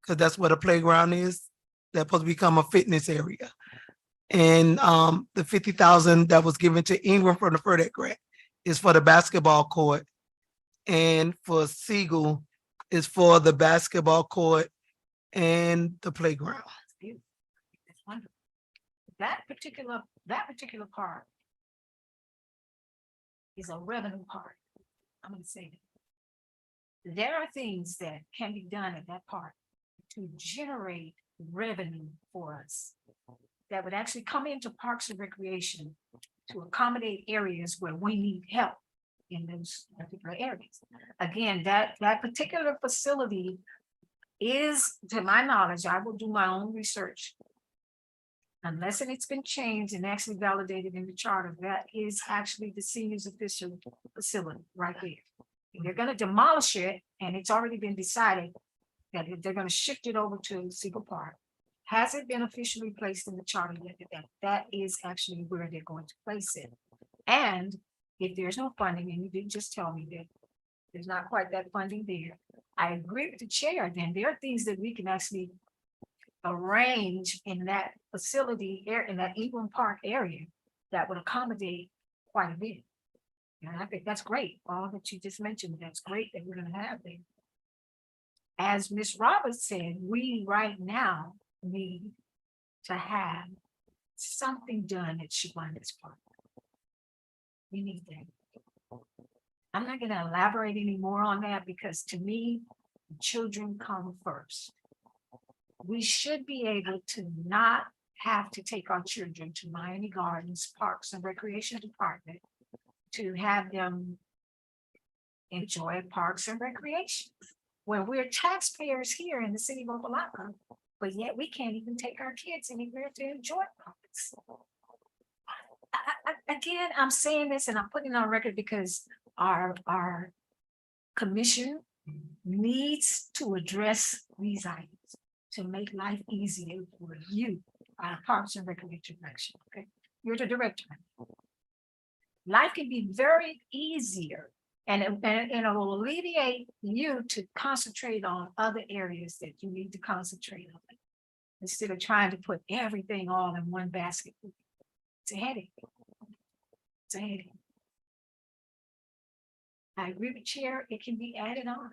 because that's where the playground is. That's supposed to become a fitness area. And the 50,000 that was given to Ingram from the FERDAC grant is for the basketball court. And for Siegel is for the basketball court and the playground. That's wonderful. That particular part is a revenue part. I'm gonna say that. There are things that can be done at that part to generate revenue for us that would actually come into Parks and Recreation to accommodate areas where we need help in those particular areas. Again, that particular facility is, to my knowledge, I will do my own research. Unless it's been changed and actually validated in the charter, that is actually the seniors official facility right there. And they're gonna demolish it, and it's already been decided that they're gonna shift it over to Siegel Park. Has it been officially placed in the charter yet? That is actually where they're going to place it. And if there's no funding, and you didn't just tell me that there's not quite that funding there, I agree with the chair, then there are things that we can actually arrange in that facility in that Ingram Park area that would accommodate quite a bit. And I think that's great. All that you just mentioned, that's great that we're gonna have there. As Ms. Roberts said, we right now need to have something done at Shawanda's Park. We need that. I'm not gonna elaborate any more on that, because to me, children come first. We should be able to not have to take our children to Miami Gardens, Parks and Recreation Department to have them enjoy parks and recreation, when we're taxpayers here in the city of Opa-locka, but yet we can't even take our kids anywhere to enjoy parks. again, I'm saying this and I'm putting it on record because our commission needs to address these items to make life easier for you, Parks and Recreation Direction, okay? You're the director. Life can be very easier and it will alleviate you to concentrate on other areas that you need to concentrate on. Instead of trying to put everything all in one basket. It's a headache. It's a headache. I agree with Chair, it can be added on.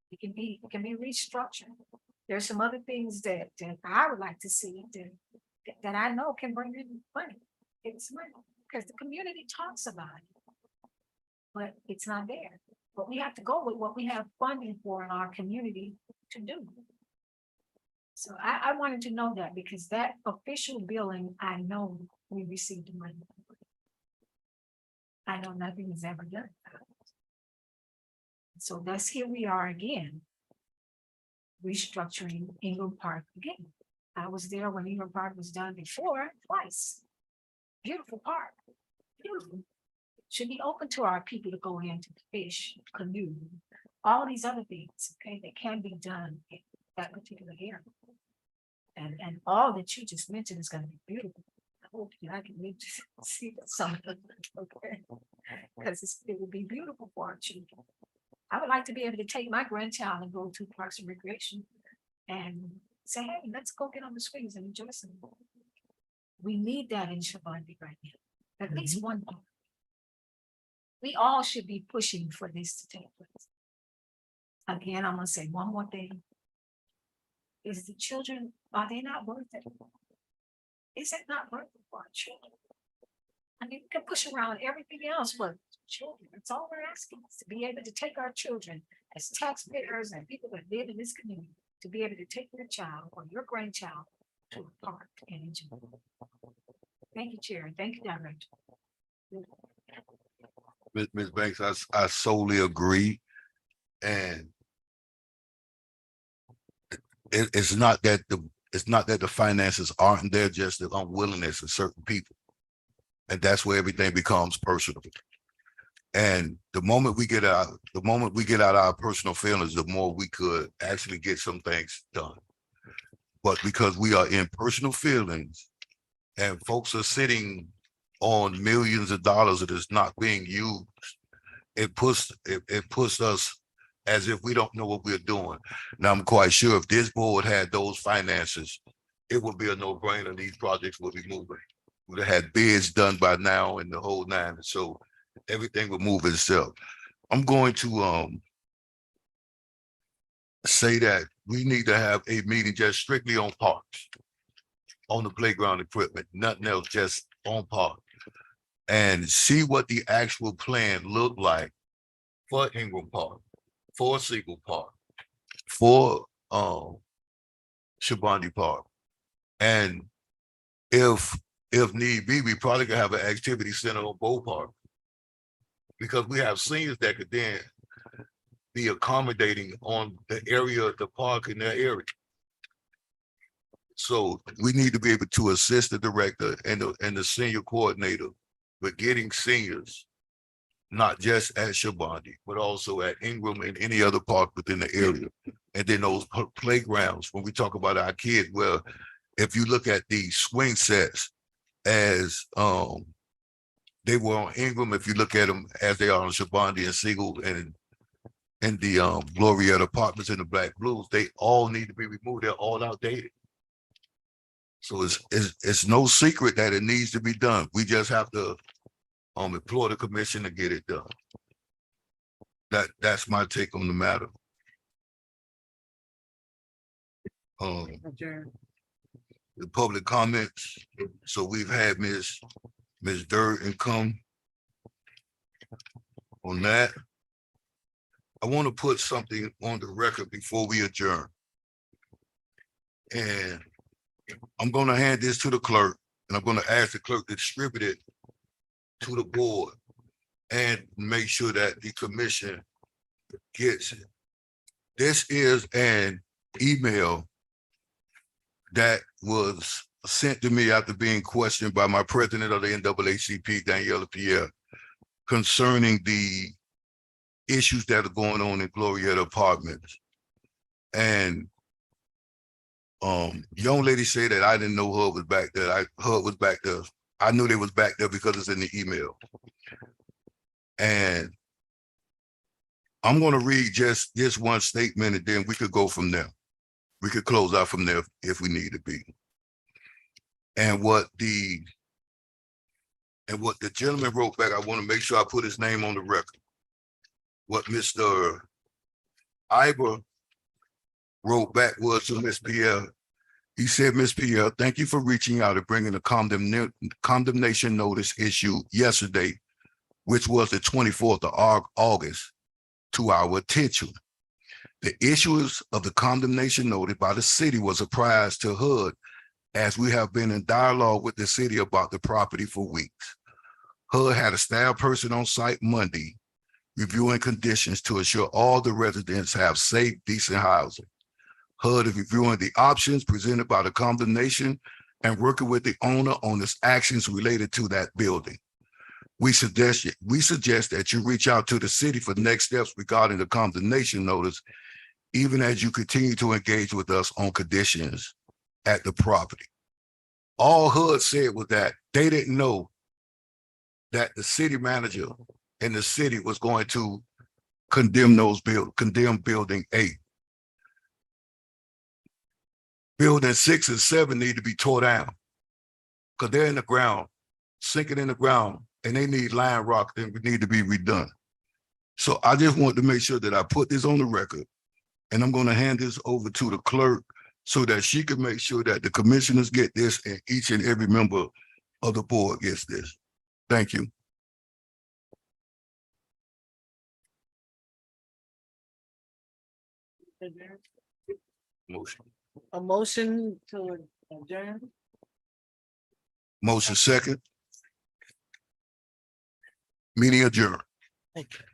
It can be restructured. There's some other things that I would like to see that I know can bring in money. It's money, because the community talks about it. But it's not there. But we have to go with what we have funding for in our community to do. So I wanted to know that because that official billing, I know we received the money. I know nothing is ever done. So that's here we are again. Restructuring Ingram Park again. I was there when Ingram Park was done before, twice. Beautiful park, beautiful. Should be open to our people to go in to fish, canoe, all these other things, okay, that can be done in that particular area. And all that you just mentioned is gonna be beautiful. I hope that I can live to see some of it, okay? Because it will be beautiful for our children. I would like to be able to take my grandchild and go to Parks and Recreation and say, hey, let's go get on the swings and enjoy some. We need that in Shabandi right now, at least one part. We all should be pushing for this to take place. Again, I'm gonna say one more thing. Is the children, are they not worth it? Is it not worth it for our children? I mean, we can push around everything else, but children, that's all we're asking, is to be able to take our children as taxpayers and people that live in this community, to be able to take your child or your grandchild to a park and enjoy. Thank you, Chair. Thank you, Director. Ms. Banks, I solely agree. And it's not that the finances aren't there, just the unwillingness of certain people. And that's where everything becomes personal. And the moment we get out our personal feelings, the more we could actually get some things done. But because we are in personal feelings and folks are sitting on millions of dollars that is not being used, it puts us as if we don't know what we're doing. Now, I'm quite sure if this board had those finances, it would be a no-brainer. These projects would be moving. We'd have had bids done by now and the whole nine. So everything would move itself. I'm going to say that we need to have a meeting just strictly on parks, on the playground equipment, nothing else, just on parks, and see what the actual plan looked like for Ingram Park, for Siegel Park, for Shabandi Park. And if need be, we probably could have an activity center on both parks, because we have seniors that could then be accommodating on the area of the park in their area. So we need to be able to assist the director and the senior coordinator with getting seniors, not just at Shabandi, but also at Ingram and any other park within the area. And then those playgrounds, when we talk about our kids, well, if you look at the swing sets as they were on Ingram, if you look at them as they are on Shabandi and Siegel and the Glorietta Apartments and the Black Blues, they all need to be removed. They're all outdated. So it's no secret that it needs to be done. We just have to implore the commission to get it done. That's my take on the matter. The public comments. So we've had Ms. Durden come on that. I want to put something on the record before we adjourn. And I'm going to hand this to the clerk, and I'm going to ask the clerk to distribute it to the board and make sure that the commission gets it. This is an email that was sent to me after being questioned by my president of the NAACP, Daniela Pierre, concerning the issues that are going on in Glorietta Apartments. And young lady said that I didn't know HUD was back there. HUD was back there. I knew they was back there because it's in the email. And I'm going to read just this one statement, and then we could go from there. We could close out from there if we need to be. And what the gentleman wrote back, I want to make sure I put his name on the record. What Mr. Iber wrote back was to Ms. Pierre. He said, Ms. Pierre, thank you for reaching out and bringing the condemnation notice issue yesterday, which was the 24th of August, to our attention. The issues of the condemnation notice by the city was a surprise to HUD, as we have been in dialogue with the city about the property for weeks. HUD had a staff person on site Monday reviewing conditions to ensure all the residents have safe, decent housing. HUD is reviewing the options presented by the condemnation and working with the owner on its actions related to that building. We suggest that you reach out to the city for next steps regarding the condemnation notice, even as you continue to engage with us on conditions at the property. All HUD said was that they didn't know that the city manager and the city was going to condemn building 8. Building 6 and 7 need to be tore down because they're in the ground, sinking in the ground, and they need line rock and need to be redone. So I just want to make sure that I put this on the record, and I'm going to hand this over to the clerk so that she can make sure that the commissioners get this and each and every member of the board gets this. Thank you. Motion. A motion to adjourn. Motion second. Meeting adjourned. Thank you.